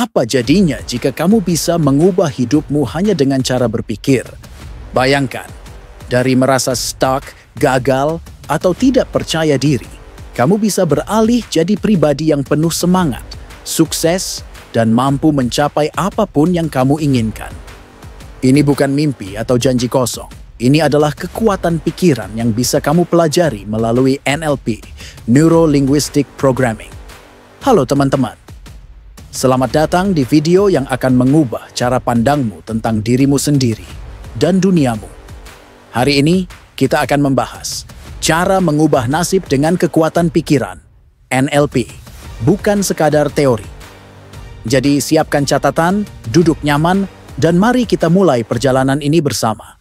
Apa jadinya jika kamu bisa mengubah hidupmu hanya dengan cara berpikir? Bayangkan, dari merasa stuck, gagal, atau tidak percaya diri, kamu bisa beralih jadi pribadi yang penuh semangat, sukses, dan mampu mencapai apapun yang kamu inginkan. Ini bukan mimpi atau janji kosong. Ini adalah kekuatan pikiran yang bisa kamu pelajari melalui NLP, Neuro Linguistic Programming. Halo teman-teman. Selamat datang di video yang akan mengubah cara pandangmu tentang dirimu sendiri dan duniamu. Hari ini, kita akan membahas cara mengubah nasib dengan kekuatan pikiran, NLP, bukan sekadar teori. Jadi siapkan catatan, duduk nyaman, dan mari kita mulai perjalanan ini bersama.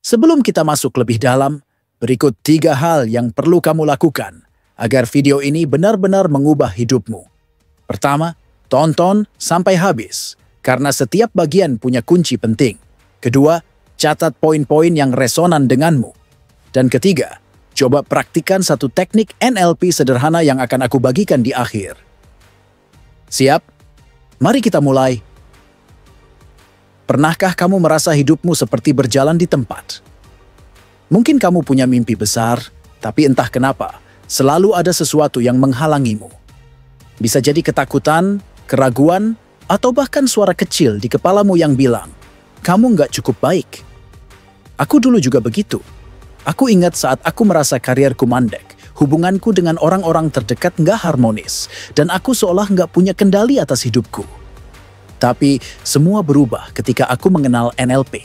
Sebelum kita masuk lebih dalam, berikut 3 hal yang perlu kamu lakukan agar video ini benar-benar mengubah hidupmu. Pertama, tonton sampai habis, karena setiap bagian punya kunci penting. Kedua, catat poin-poin yang resonan denganmu. Dan ketiga, coba praktikan satu teknik NLP sederhana yang akan aku bagikan di akhir. Siap? Mari kita mulai. Pernahkah kamu merasa hidupmu seperti berjalan di tempat? Mungkin kamu punya mimpi besar, tapi entah kenapa, selalu ada sesuatu yang menghalangimu. Bisa jadi ketakutan, keraguan, atau bahkan suara kecil di kepalamu yang bilang, kamu nggak cukup baik. Aku dulu juga begitu. Aku ingat saat aku merasa karierku mandek, hubunganku dengan orang-orang terdekat nggak harmonis, dan aku seolah nggak punya kendali atas hidupku. Tapi semua berubah ketika aku mengenal NLP.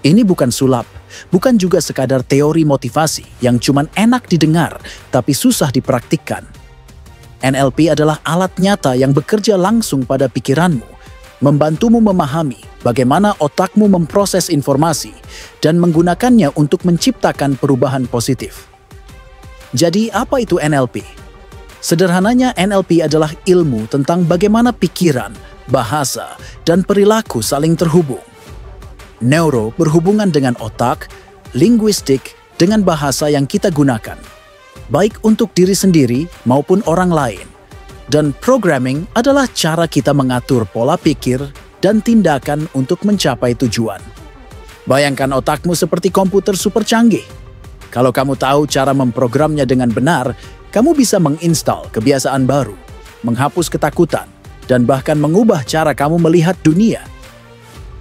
Ini bukan sulap, bukan juga sekadar teori motivasi yang cuman enak didengar tapi susah dipraktikkan. NLP adalah alat nyata yang bekerja langsung pada pikiranmu, membantumu memahami bagaimana otakmu memproses informasi dan menggunakannya untuk menciptakan perubahan positif. Jadi apa itu NLP? Sederhananya NLP adalah ilmu tentang bagaimana pikiran, bahasa, dan perilaku saling terhubung. Neuro berhubungan dengan otak, linguistik dengan bahasa yang kita gunakan, baik untuk diri sendiri maupun orang lain. Dan programming adalah cara kita mengatur pola pikir dan tindakan untuk mencapai tujuan. Bayangkan otakmu seperti komputer super canggih. Kalau kamu tahu cara memprogramnya dengan benar, kamu bisa menginstal kebiasaan baru, menghapus ketakutan, dan bahkan mengubah cara kamu melihat dunia.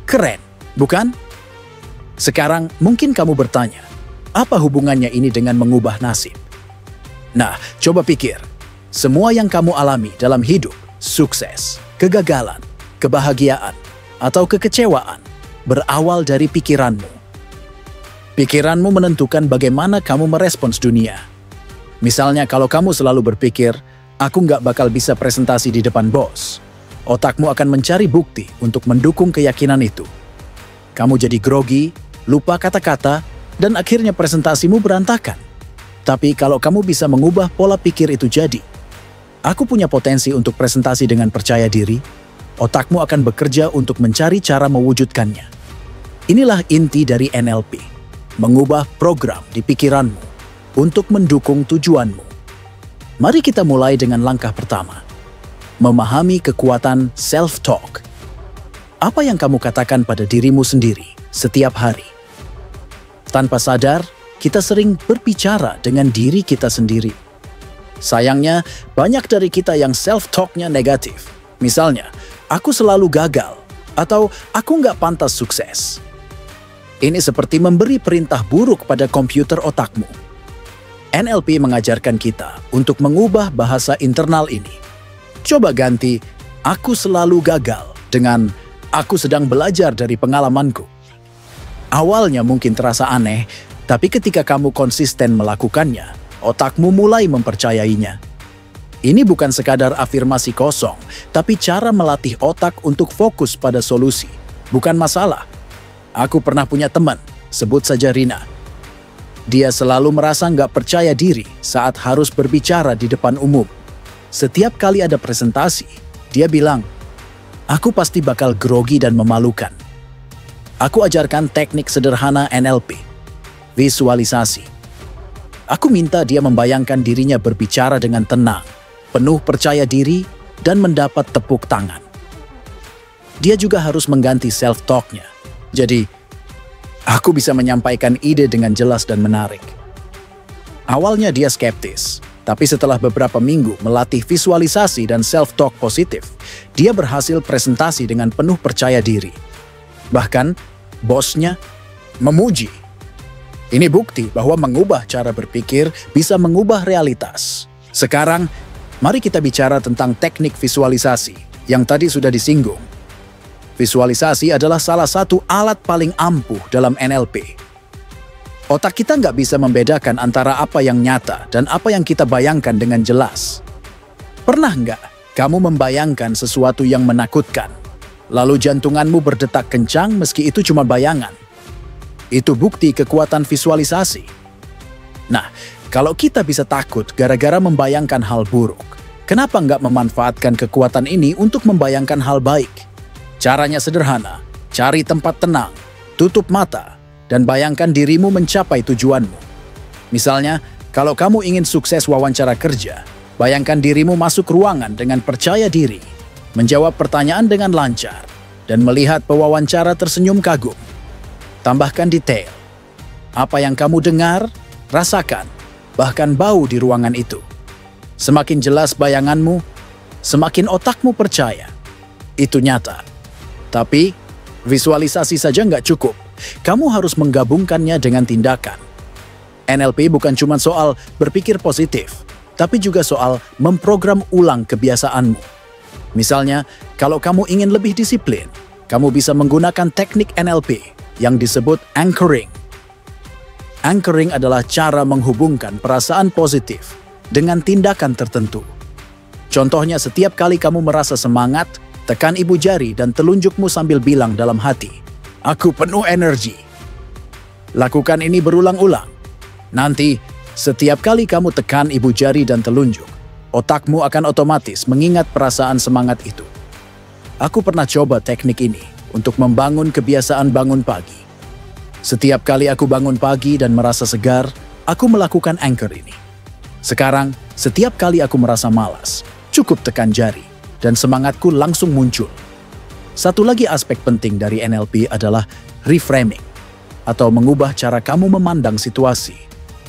Keren, bukan? Sekarang mungkin kamu bertanya, apa hubungannya ini dengan mengubah nasib? Nah, coba pikir. Semua yang kamu alami dalam hidup, sukses, kegagalan, kebahagiaan, atau kekecewaan, berawal dari pikiranmu. Pikiranmu menentukan bagaimana kamu merespons dunia. Misalnya kalau kamu selalu berpikir, aku nggak bakal bisa presentasi di depan bos. Otakmu akan mencari bukti untuk mendukung keyakinan itu. Kamu jadi grogi, lupa kata-kata, dan akhirnya presentasimu berantakan. Tapi kalau kamu bisa mengubah pola pikir itu jadi, aku punya potensi untuk presentasi dengan percaya diri, otakmu akan bekerja untuk mencari cara mewujudkannya. Inilah inti dari NLP, mengubah program di pikiranmu untuk mendukung tujuanmu. Mari kita mulai dengan langkah pertama. Memahami kekuatan self-talk. Apa yang kamu katakan pada dirimu sendiri setiap hari? Tanpa sadar, kita sering berbicara dengan diri kita sendiri. Sayangnya, banyak dari kita yang self-talk-nya negatif. Misalnya, aku selalu gagal, atau aku nggak pantas sukses. Ini seperti memberi perintah buruk pada komputer otakmu. NLP mengajarkan kita untuk mengubah bahasa internal ini. Coba ganti, aku selalu gagal, dengan aku sedang belajar dari pengalamanku. Awalnya mungkin terasa aneh, tapi ketika kamu konsisten melakukannya, otakmu mulai mempercayainya. Ini bukan sekadar afirmasi kosong, tapi cara melatih otak untuk fokus pada solusi, bukan masalah. Aku pernah punya teman, sebut saja Rina. Dia selalu merasa nggak percaya diri saat harus berbicara di depan umum. Setiap kali ada presentasi, dia bilang, "Aku pasti bakal grogi dan memalukan." Aku ajarkan teknik sederhana NLP, visualisasi. Aku minta dia membayangkan dirinya berbicara dengan tenang, penuh percaya diri, dan mendapat tepuk tangan. Dia juga harus mengganti self-talk-nya. Jadi, aku bisa menyampaikan ide dengan jelas dan menarik. Awalnya dia skeptis, tapi setelah beberapa minggu melatih visualisasi dan self-talk positif, dia berhasil presentasi dengan penuh percaya diri. Bahkan, bosnya memuji. Ini bukti bahwa mengubah cara berpikir bisa mengubah realitas. Sekarang, mari kita bicara tentang teknik visualisasi yang tadi sudah disinggung. Visualisasi adalah salah satu alat paling ampuh dalam NLP. Otak kita nggak bisa membedakan antara apa yang nyata dan apa yang kita bayangkan dengan jelas. Pernah nggak kamu membayangkan sesuatu yang menakutkan, lalu jantunganmu berdetak kencang meski itu cuma bayangan? Itu bukti kekuatan visualisasi. Nah, kalau kita bisa takut gara-gara membayangkan hal buruk, kenapa nggak memanfaatkan kekuatan ini untuk membayangkan hal baik? Caranya sederhana, cari tempat tenang, tutup mata, dan bayangkan dirimu mencapai tujuanmu. Misalnya, kalau kamu ingin sukses wawancara kerja, bayangkan dirimu masuk ruangan dengan percaya diri, menjawab pertanyaan dengan lancar, dan melihat pewawancara tersenyum kagum. Tambahkan detail. Apa yang kamu dengar, rasakan, bahkan bau di ruangan itu. Semakin jelas bayanganmu, semakin otakmu percaya. Itu nyata. Tapi, visualisasi saja nggak cukup. Kamu harus menggabungkannya dengan tindakan. NLP bukan cuma soal berpikir positif, tapi juga soal memprogram ulang kebiasaanmu. Misalnya, kalau kamu ingin lebih disiplin, kamu bisa menggunakan teknik NLP yang disebut anchoring. Anchoring adalah cara menghubungkan perasaan positif dengan tindakan tertentu. Contohnya, setiap kali kamu merasa semangat, tekan ibu jari dan telunjukmu sambil bilang dalam hati, "Aku penuh energi." Lakukan ini berulang-ulang. Nanti, setiap kali kamu tekan ibu jari dan telunjuk, otakmu akan otomatis mengingat perasaan semangat itu. Aku pernah coba teknik ini untuk membangun kebiasaan bangun pagi. Setiap kali aku bangun pagi dan merasa segar, aku melakukan anchor ini. Sekarang, setiap kali aku merasa malas, cukup tekan jari, dan semangatku langsung muncul. Satu lagi aspek penting dari NLP adalah reframing, atau mengubah cara kamu memandang situasi.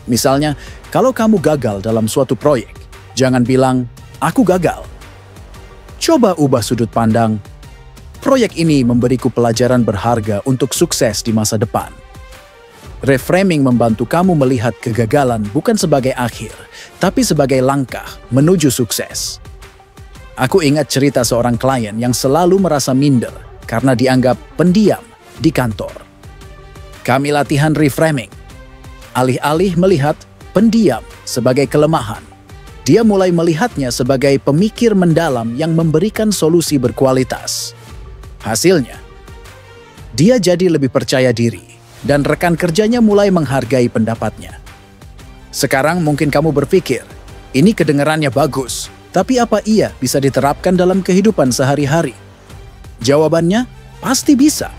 Misalnya, kalau kamu gagal dalam suatu proyek, jangan bilang, "Aku gagal." Coba ubah sudut pandang, "Proyek ini memberiku pelajaran berharga untuk sukses di masa depan." Reframing membantu kamu melihat kegagalan bukan sebagai akhir, tapi sebagai langkah menuju sukses. Aku ingat cerita seorang klien yang selalu merasa minder karena dianggap pendiam di kantor. Kami latihan reframing. Alih-alih melihat pendiam sebagai kelemahan, dia mulai melihatnya sebagai pemikir mendalam yang memberikan solusi berkualitas. Hasilnya, dia jadi lebih percaya diri dan rekan kerjanya mulai menghargai pendapatnya. Sekarang mungkin kamu berpikir, ini kedengarannya bagus, tapi apa iya bisa diterapkan dalam kehidupan sehari-hari? Jawabannya, pasti bisa.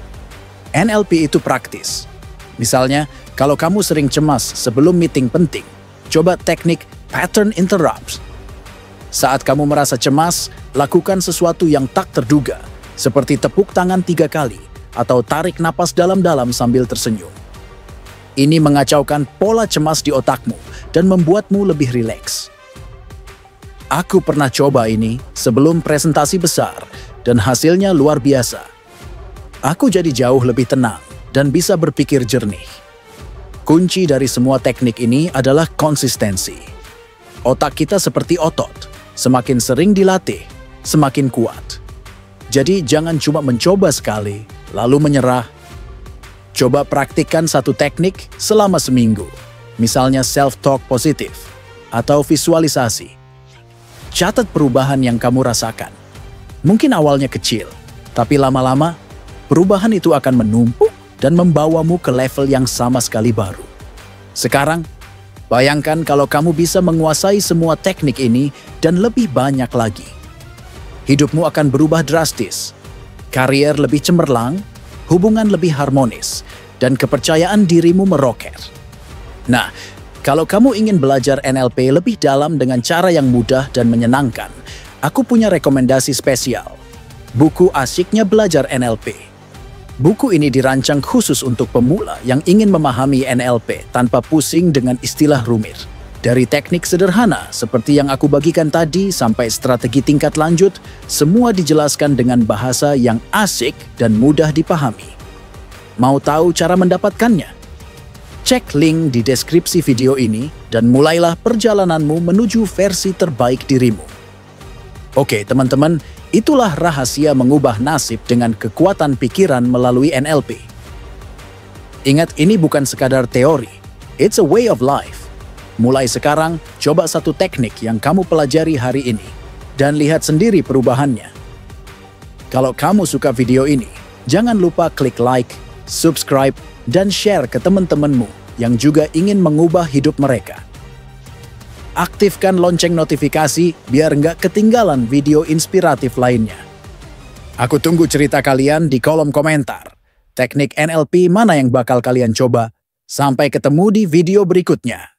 NLP itu praktis. Misalnya, kalau kamu sering cemas sebelum meeting penting, coba teknik pattern interrupts. Saat kamu merasa cemas, lakukan sesuatu yang tak terduga, seperti tepuk tangan 3 kali atau tarik napas dalam-dalam sambil tersenyum. Ini mengacaukan pola cemas di otakmu dan membuatmu lebih rileks. Aku pernah coba ini sebelum presentasi besar dan hasilnya luar biasa. Aku jadi jauh lebih tenang dan bisa berpikir jernih. Kunci dari semua teknik ini adalah konsistensi. Otak kita seperti otot, semakin sering dilatih, semakin kuat. Jadi jangan cuma mencoba sekali, lalu menyerah. Coba praktikkan satu teknik selama seminggu, misalnya self-talk positif atau visualisasi. Catat perubahan yang kamu rasakan. Mungkin awalnya kecil, tapi lama-lama perubahan itu akan menumpuk dan membawamu ke level yang sama sekali baru. Sekarang, bayangkan kalau kamu bisa menguasai semua teknik ini dan lebih banyak lagi. Hidupmu akan berubah drastis. Karier lebih cemerlang, hubungan lebih harmonis, dan kepercayaan dirimu meroket. Nah, kalau kamu ingin belajar NLP lebih dalam dengan cara yang mudah dan menyenangkan, aku punya rekomendasi spesial. Buku Asyiknya Belajar NLP. Buku ini dirancang khusus untuk pemula yang ingin memahami NLP tanpa pusing dengan istilah rumit. Dari teknik sederhana seperti yang aku bagikan tadi sampai strategi tingkat lanjut, semua dijelaskan dengan bahasa yang asik dan mudah dipahami. Mau tahu cara mendapatkannya? Cek link di deskripsi video ini dan mulailah perjalananmu menuju versi terbaik dirimu. Oke teman-teman, itulah rahasia mengubah nasib dengan kekuatan pikiran melalui NLP. Ingat, ini bukan sekadar teori, it's a way of life. Mulai sekarang, coba satu teknik yang kamu pelajari hari ini dan lihat sendiri perubahannya. Kalau kamu suka video ini, jangan lupa klik like, subscribe, dan share ke teman-temanmu yang juga ingin mengubah hidup mereka. Aktifkan lonceng notifikasi biar nggak ketinggalan video inspiratif lainnya. Aku tunggu cerita kalian di kolom komentar. Teknik NLP mana yang bakal kalian coba? Sampai ketemu di video berikutnya.